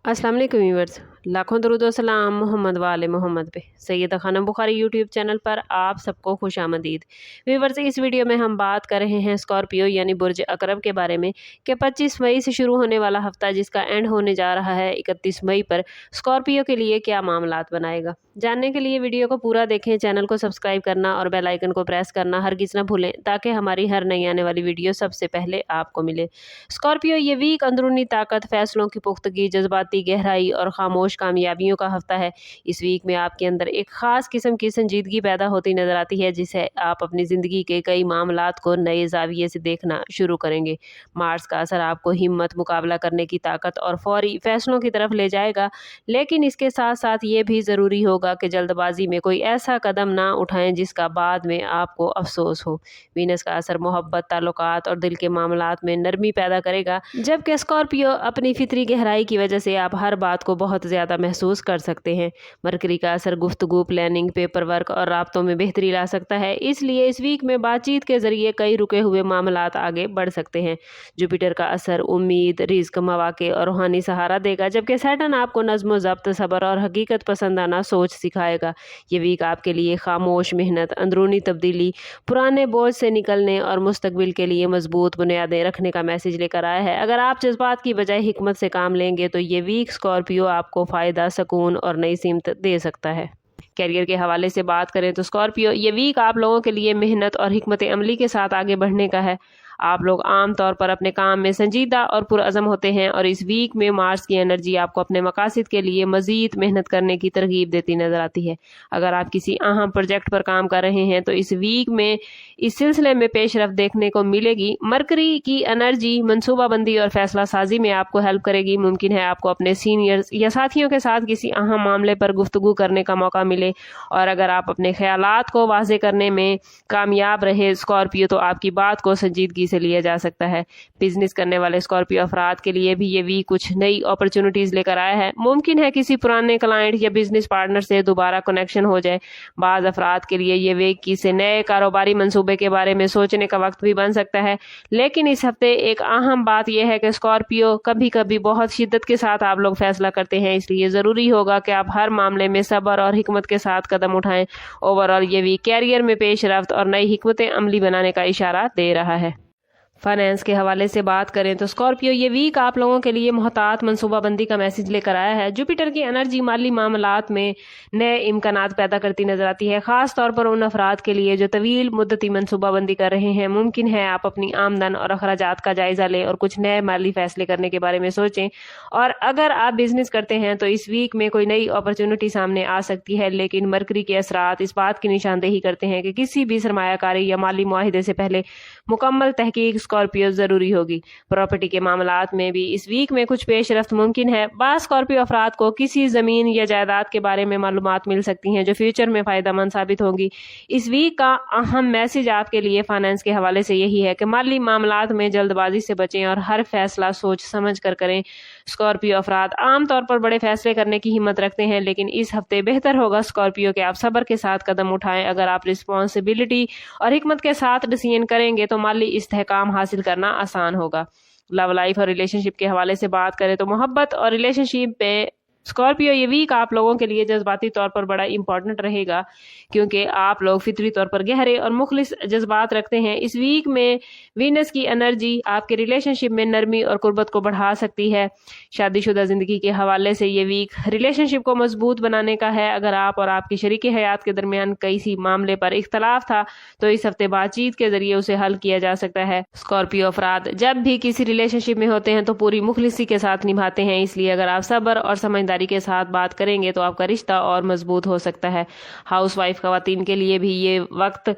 अस्सलाम वालेकुम व्यूअर्स, लाखों दरूद व सलाम मोहम्मद वाले मोहम्मद पे। सैयदा खानम बुखारी यूट्यूब चैनल पर आप सबको खुशामदीद। व्यूअर्स, इस वीडियो में हम बात कर रहे हैं स्कॉर्पियो यानी बुर्ज अकरब के बारे में कि 25 मई से शुरू होने वाला हफ्ता जिसका एंड होने जा रहा है 31 मई पर स्कॉर्पियो के लिए क्या मामलात बनाएगा। जानने के लिए वीडियो को पूरा देखें, चैनल को सब्सक्राइब करना और बेल आइकन को प्रेस करना हरगिज़ न भूलें ताकि हमारी हर नई आने वाली वीडियो सबसे पहले आपको मिले। स्कॉर्पियो ये वीक अंदरूनी ताकत, फैसलों की पुख्तगी, जज्बाती गहराई और खामोश कामयाबियों का हफ्ता है। इस वीक में आपके अंदर एक ख़ास किस्म की संजीदगी पैदा होती नज़र आती है जिससे आप अपनी ज़िंदगी के कई मामलात को नए ज़ाविये से देखना शुरू करेंगे। मार्स का असर आपको हिम्मत, मुकाबला करने की ताकत और फौरी फैसलों की तरफ ले जाएगा, लेकिन इसके साथ साथ ये भी ज़रूरी होगा कि जल्दबाजी में कोई ऐसा कदम ना उठाएं जिसका बाद में आपको अफसोस हो। वीनस का असर मोहब्बत, ताल्लुकात और दिल के मामलात में नरमी पैदा करेगा, जबकि स्कॉर्पियो अपनी फितरी गहराई की वजह से आप हर बात को बहुत ज़्यादा महसूस कर सकते हैं। मरकरी का असर गुफ्तगू, प्लानिंग, पेपर वर्क और राब्तों में बेहतरी ला सकता है, इसलिए इस वीक में बातचीत के जरिए कई रुके हुए मामलात आगे बढ़ सकते हैं। जुपिटर का असर उम्मीद, रिस्क, मौके और रूहानी सहारा देगा, जबकि सैटर्न आपको नज़्म ज़ब्त, सब्र और हकीकत पसंदाना सोच सिखाएगा। ये वीक आपके लिए खामोश मेहनत, अंदरूनी तब्दीली, पुराने बोझ से निकलने और मुस्तकबिल के लिए मजबूत बुनियादें रखने का मैसेज लेकर आया है। अगर आप जज्बात की बजाय हिकमत से काम लेंगे तो ये वीक स्कॉर्पियो आपको फ़ायदा, सुकून और नई सीमत दे सकता है। कैरियर के हवाले से बात करें तो स्कॉर्पियो ये वीक आप लोगों के लिए मेहनत और हिकमत अमली के साथ आगे बढ़ने का है। आप लोग आम तौर पर अपने काम में संजीदा और पुरअज़म होते हैं और इस वीक में मार्स की एनर्जी आपको अपने मकासद के लिए मज़ीद मेहनत करने की तरगीब देती नज़र आती है। अगर आप किसी अहम प्रोजेक्ट पर काम कर रहे हैं तो इस वीक में इस सिलसिले में पेशरफ्त देखने को मिलेगी। मरकरी की एनर्जी मनसूबाबंदी और फैसला साजी में आपको हेल्प करेगी। मुमकिन है आपको अपने सीनियर्स या साथियों के साथ किसी अहम मामले पर गुफ्तगू करने का मौका मिले, और अगर आप अपने ख्यालात को वाज़े करने में कामयाब रहे स्कॉर्पियो तो आपकी बात को संजीदगी से लिया जा सकता है। बिजनेस करने वाले स्कॉर्पियो अफराद के लिए भी ये वीक कुछ नई अपॉर्चुनिटीज लेकर आया है। मुमकिन है किसी पुराने क्लाइंट या बिजनेस पार्टनर से दोबारा कनेक्शन हो जाए। बाज़ अफराद के लिए ये वीक किसी नए कारोबारी मंसूबे के बारे में सोचने का वक्त भी बन सकता है। लेकिन इस हफ्ते एक अहम बात यह है कि स्कॉर्पियो कभी कभी बहुत शिद्दत के साथ आप लोग फैसला करते हैं, इसलिए ज़रूरी होगा कि आप हर मामले में सब्र और हिकमत के साथ कदम उठाएं। ओवरऑल ये वीक कैरियर में पेशरफ्त और नई हिकमत अमली बनाने का इशारा दे रहा है। फाइनेंस के हवाले से बात करें तो स्कॉर्पियो ये वीक आप लोगों के लिए मोहतात मनसूबाबंदी का मैसेज लेकर आया है। जुपिटर की एनर्जी माली मामलात में नए इम्कानात पैदा करती नजर आती है, खास तौर पर उन अफराद के लिए जो तवील मुद्दती मनसूबाबंदी कर रहे हैं। मुमकिन है आप अपनी आमदन और अखराजात का जायजा लें और कुछ नए माली फैसले करने के बारे में सोचें। और अगर आप बिजनेस करते हैं तो इस वीक में कोई नई अपॉर्चुनिटी सामने आ सकती है, लेकिन मरकरी के असरात इस बात की निशानदेही करते हैं कि किसी भी सरमायाकारी या माली मुआहिदे से पहले मुकम्मल तहकीक स्कॉर्पियो जरूरी होगी। प्रॉपर्टी के मामलात में भी इस वीक में कुछ पेशरफ्त मुमकिन है। बाज़ स्कॉर्पियो अफराद को किसी ज़मीन या जायदाद के बारे में मालूमात मिल सकती हैं जो फ्यूचर में फ़ायदेमंद साबित होंगी। इस वीक का अहम मैसेज आपके लिए फाइनेंस के हवाले से यही है कि माली मामलात में जल्दबाजी से बचें और हर फैसला सोच समझ कर करें। स्कॉर्पियो अफराद आमतौर पर बड़े फैसले करने की हिम्मत रखते हैं, लेकिन इस हफ्ते बेहतर होगा स्कॉर्पियो के आप सब्र के साथ कदम उठाएं। अगर आप रिस्पॉन्सिबिलिटी और हिकमत के साथ डिसीजन करेंगे तो माली इस्तेहकाम हासिल करना आसान होगा। लव लाइफ और रिलेशनशिप के हवाले से बात करें तो मोहब्बत और रिलेशनशिप में स्कॉर्पियो ये वीक आप लोगों के लिए जज्बाती तौर पर बड़ा इंपॉर्टेंट रहेगा, क्योंकि आप लोग फितरी तौर पर गहरे और मुखलिस जज्बात रखते हैं। इस वीक में वीनस की एनर्जी आपके रिलेशनशिप में नरमी और कुर्बत को बढ़ा सकती है। शादीशुदा जिंदगी के हवाले से ये वीक रिलेशनशिप को मजबूत बनाने का है। अगर आप और आपकी शरीके हयात के दरमियान किसी मामले पर इख्तलाफ था तो इस हफ्ते बातचीत के जरिए उसे हल किया जा सकता है। स्कॉर्पियो अफराद जब भी किसी रिलेशनशिप में होते हैं तो पूरी मुखलिसी के साथ निभाते हैं, इसलिए अगर आप सब्र और समझदारी के साथ बात करेंगे तो आपका रिश्ता और मजबूत हो सकता है। हाउसवाइफ खवातीन के लिए भी ये वक्त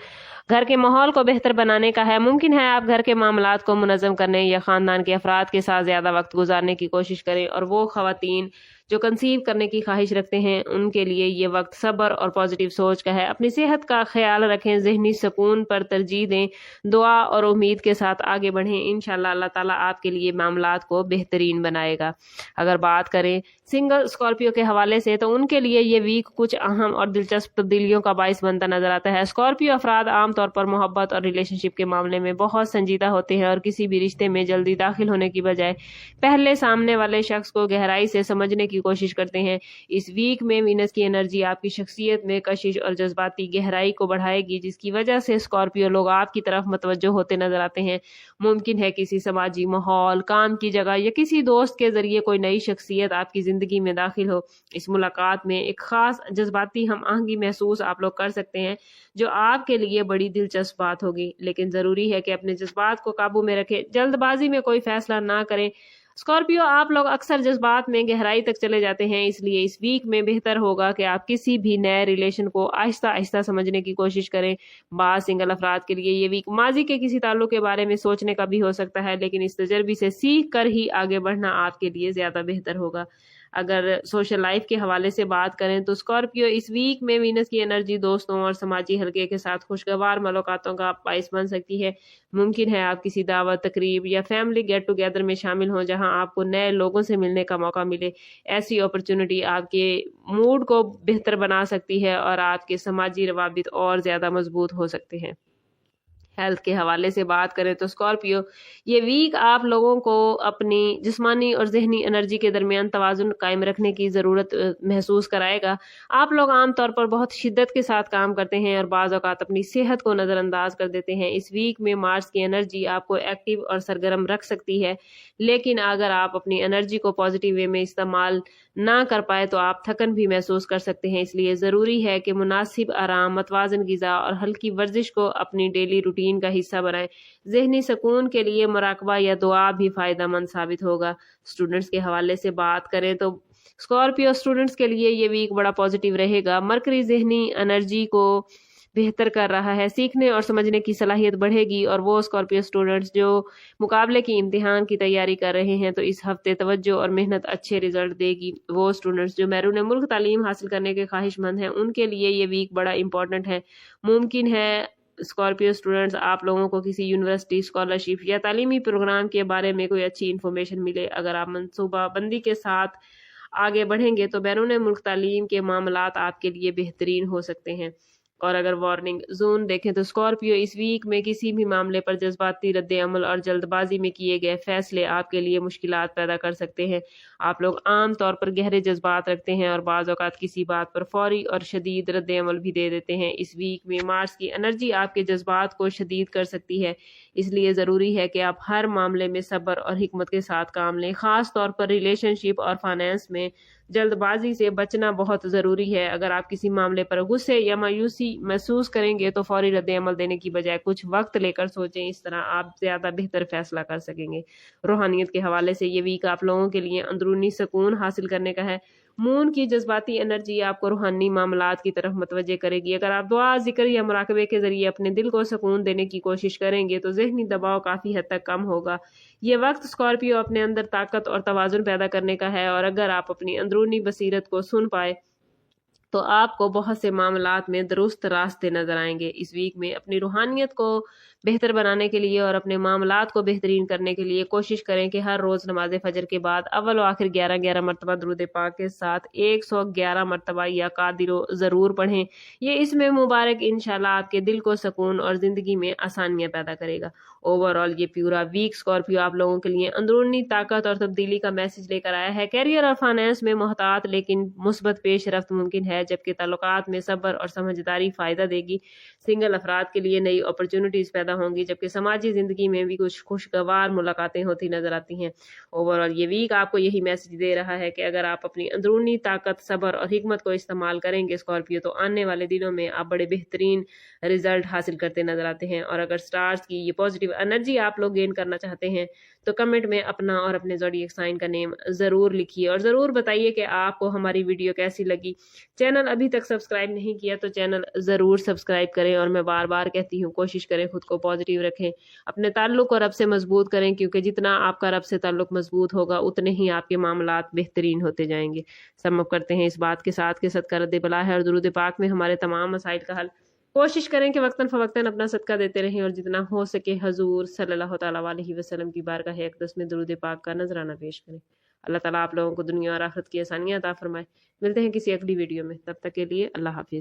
घर के माहौल को बेहतर बनाने का है। मुमकिन है आप घर के मामलात को मुनज़्ज़म करने या खानदान के अफराद के साथ ज्यादा वक्त गुजारने की कोशिश करें, और वो खवातीन जो कंसीव करने की ख्वाहिश रखते हैं उनके लिए ये वक्त सब्र और पॉजिटिव सोच का है। अपनी सेहत का ख्याल रखें, ज़हनी सुकून पर तरजीह दें, दुआ और उम्मीद के साथ आगे बढ़ें। इंशाल्लाह अल्लाह ताला आपके लिए मामलात को बेहतरीन बनाएगा। अगर बात करें सिंगल स्कॉर्पियो के हवाले से तो उनके लिए ये वीक कुछ अहम और दिलचस्प तब्दीलियों का बाइस बनता नजर आता है। स्कॉर्पियो अफराद आमतौर पर मोहब्बत और रिलेशनशिप के मामले में बहुत संजीदा होते हैं और किसी भी रिश्ते में जल्दी दाखिल होने की बजाय पहले सामने वाले शख्स को गहराई से समझने की कोशिश करते हैं। इस वीक में वीनस की एनर्जी आपकी शख्सियत में कशिश और जज्बाती गहराई को बढ़ाएगी, जिसकी वजह से स्कॉर्पियो लोग आपकी तरफ मतवज्जो होते नजर आते हैं। मुमकिन है किसी समाजी माहौल, काम की जगह या किसी दोस्त के जरिए कोई नई शख्सियत आपकी जिंदगी में दाखिल हो। इस मुलाकात में एक खास जज्बाती हम आहंगी महसूस आप लोग कर सकते हैं, जो आपके लिए बड़ी दिलचस्प बात होगी। लेकिन जरूरी है कि अपने जज्बात को काबू में रखें, जल्दबाजी में कोई फैसला ना करें। स्कॉर्पियो आप लोग अक्सर जज्बात में गहराई तक चले जाते हैं, इसलिए इस वीक में बेहतर होगा कि आप किसी भी नए रिलेशन को आहिस्ता आहिस्ता समझने की कोशिश करें। बाज़ सिंगल अफराद के लिए ये वीक माजी के किसी ताल्लुक के बारे में सोचने का भी हो सकता है, लेकिन इस तजर्बे से सीख कर ही आगे बढ़ना आपके लिए ज्यादा बेहतर होगा। अगर सोशल लाइफ के हवाले से बात करें तो स्कॉर्पियो इस वीक में वीनस की एनर्जी दोस्तों और समाजी हलके के साथ खुशगवार मुलाकातों का बाइस बन सकती है। मुमकिन है आप किसी दावत, तकरीब या फैमिली गेट टुगेदर में शामिल हों जहां आपको नए लोगों से मिलने का मौका मिले। ऐसी अपॉर्चुनिटी आपके मूड को बेहतर बना सकती है और आपके समाजी रवाबित और ज्यादा मजबूत हो सकते हैं। हेल्थ के हवाले से बात करें तो स्कॉर्पियो ये वीक आप लोगों को अपनी जिस्मानी और जहनी एनर्जी के दरमियान तवाजुन कायम रखने की ज़रूरत महसूस कराएगा। आप लोग आमतौर पर बहुत शिद्दत के साथ काम करते हैं और बाज़ औक़ात अपनी सेहत को नज़रअंदाज कर देते हैं। इस वीक में मार्स की एनर्जी आपको एक्टिव और सरगर्म रख सकती है, लेकिन अगर आप अपनी एनर्जी को पॉजिटिव वे में इस्तेमाल ना कर पाए तो आप थकन भी महसूस कर सकते हैं। इसलिए ज़रूरी है कि मुनासिब आराम, मतवाज़न ग़िज़ा और हल्की वर्जिश को अपनी डेली रूटीन का हिस्सा बनाएं। ज़हनी सुकून के लिए मुराकबा या दुआ भी फ़ायदेमंद साबित होगा। स्टूडेंट्स के हवाले से बात करें तो स्कॉर्पियो स्टूडेंट्स के लिए ये वीक बड़ा पॉजिटिव रहेगा। मरकरी ज़हनी एनर्जी को बेहतर कर रहा है, सीखने और समझने की सलाहियत बढ़ेगी और वो स्कॉर्पियो स्टूडेंट्स जो मुकाबले की इम्तिहान की तैयारी कर रहे हैं तो इस हफ्ते तवज्जो और मेहनत अच्छे रिजल्ट देगी। वो स्टूडेंट्स जो बैरून मुल्क तालीम हासिल करने के ख्वाहिशमंद हैं उनके लिए ये वीक बड़ा इंपॉर्टेंट है। मुमकिन है स्कॉर्पियो स्टूडेंट्स आप लोगों को किसी यूनिवर्सिटी, स्कॉलरशिप या तालीमी प्रोग्राम के बारे में कोई अच्छी इन्फॉर्मेशन मिले। अगर आप मनसूबा बंदी के साथ आगे बढ़ेंगे तो बैरून मुल्क तालीम के मामलात आपके लिए बेहतरीन हो सकते हैं। और अगर वार्निंग जोन देखें तो स्कॉर्पियो इस वीक में किसी भी मामले पर जज्बाती रद्द अमल और जल्दबाजी में किए गए फैसले आपके लिए मुश्किलात पैदा कर सकते हैं। आप लोग आम तौर पर गहरे जज्बात रखते हैं और बाज़ औक़ात किसी बात पर फौरी और शदीद रद्द अमल भी दे देते हैं। इस वीक में मार्स की एनर्जी आपके जज्बात को शदीद कर सकती है, इसलिए ज़रूरी है कि आप हर मामले में सब्र और हिकमत के साथ काम लें। ख़ास तौर पर रिलेशनशिप और फाइनेंस में जल्दबाजी से बचना बहुत ज़रूरी है। अगर आप किसी मामले पर गुस्से या मायूसी महसूस करेंगे तो फौरी रद्द अमल देने की बजाय कुछ वक्त लेकर सोचें, इस तरह आप ज़्यादा बेहतर फैसला कर सकेंगे। रूहानियत के हवाले से ये वीक आप लोगों के लिए अंदरूनी सुकून हासिल करने का है। मून की जज्बाती एनर्जी आपको रूहानी मामलात की तरफ मतवज्जे करेगी। अगर आप दुआ, जिक्र या मुराकबे के जरिए अपने दिल को सुकून देने की कोशिश करेंगे तो जहनी दबाव काफ़ी हद तक कम होगा। ये वक्त स्कॉर्पियो अपने अंदर ताकत और तवाज़ुन पैदा करने का है और अगर आप अपनी अंदरूनी बसीरत को सुन पाए तो आपको बहुत से मामलात में दुरुस्त रास्ते नजर आएंगे। इस वीक में अपनी रूहानियत को बेहतर बनाने के लिए और अपने मामलात को बेहतरीन करने के लिए कोशिश करें कि हर रोज़ नमाज फजर के बाद अव्वल व आखिर 11-11 मरतबा दुरूद पाक के साथ 111 मरतबा या कादिरो ज़रूर पढ़ें। ये इसमें मुबारक इंशाल्लाह आपके दिल को सुकून और ज़िंदगी में आसानियाँ पैदा करेगा। ओवरऑल ये पूरा वीक स्कॉर्पियो आप लोगों के लिए अंदरूनी ताकत और तब्दीली का मैसेज लेकर आया है। कैरियर और फाइनेंस में मोहतात लेकिन मुस्बत पेश रफ्त मुमकिन है, जबकि ताल्लुकात में सब्र और समझदारी फ़ायदा देगी। सिंगल अफराद के लिए नई अपॉर्चुनिटीज़ पैदा होंगी, जबकि समाजी ज़िंदगी में भी कुछ खुशगवार मुलाकातें होती नज़र आती हैं। ओवरऑल ये वीक आपको यही मैसेज दे रहा है कि अगर आप अपनी अंदरूनी ताकत, सब्र और हिकमत को इस्तेमाल करेंगे स्कॉर्पियो, तो आने वाले दिनों में आप बड़े बेहतरीन रिजल्ट हासिल करते नजर आते हैं। और अगर स्टार्स की ये पॉजिटिव एनर्जी आप लोग गेन करना चाहते हैं तो कमेंट में अपना और अपने ज़ोडिएक साइन का नेम ज़रूर लिखिए और ज़रूर बताइए कि आपको हमारी वीडियो कैसी लगी। चैनल अभी तक सब्सक्राइब नहीं किया तो चैनल ज़रूर सब्सक्राइब करें और मैं बार बार कहती हूँ कोशिश करें खुद को پازیٹیو رکھیں، اپنے تعلق کو رب سے مضبوط کریں، کیونکہ جتنا آپ کا رب سے تعلق مضبوط ہوگا اتنے ہی آپ کے معاملات بہترین ہوتے جائیں گے۔ سم اب کرتے ہیں اس بات کے ساتھ کہ صدقہ رد بلا ہے اور درود پاک میں ہمارے تمام مسائل کا حل۔ کوشش کریں کہ وقتاً فوقتاً اپنا صدقہ دیتے رہیں اور جتنا ہو سکے حضور صلی اللہ تعالیٰ علیہ وسلم کی بارگاہ اقدس میں درود پاک کا نذرانہ پیش کریں۔ اللہ تعالیٰ آپ لوگوں کو دنیا اور آخرت کی آسانیاں عطا فرمائے۔ ملتے ہیں کسی اگلی ویڈیو میں، تب تک کے لیے اللہ حافظ۔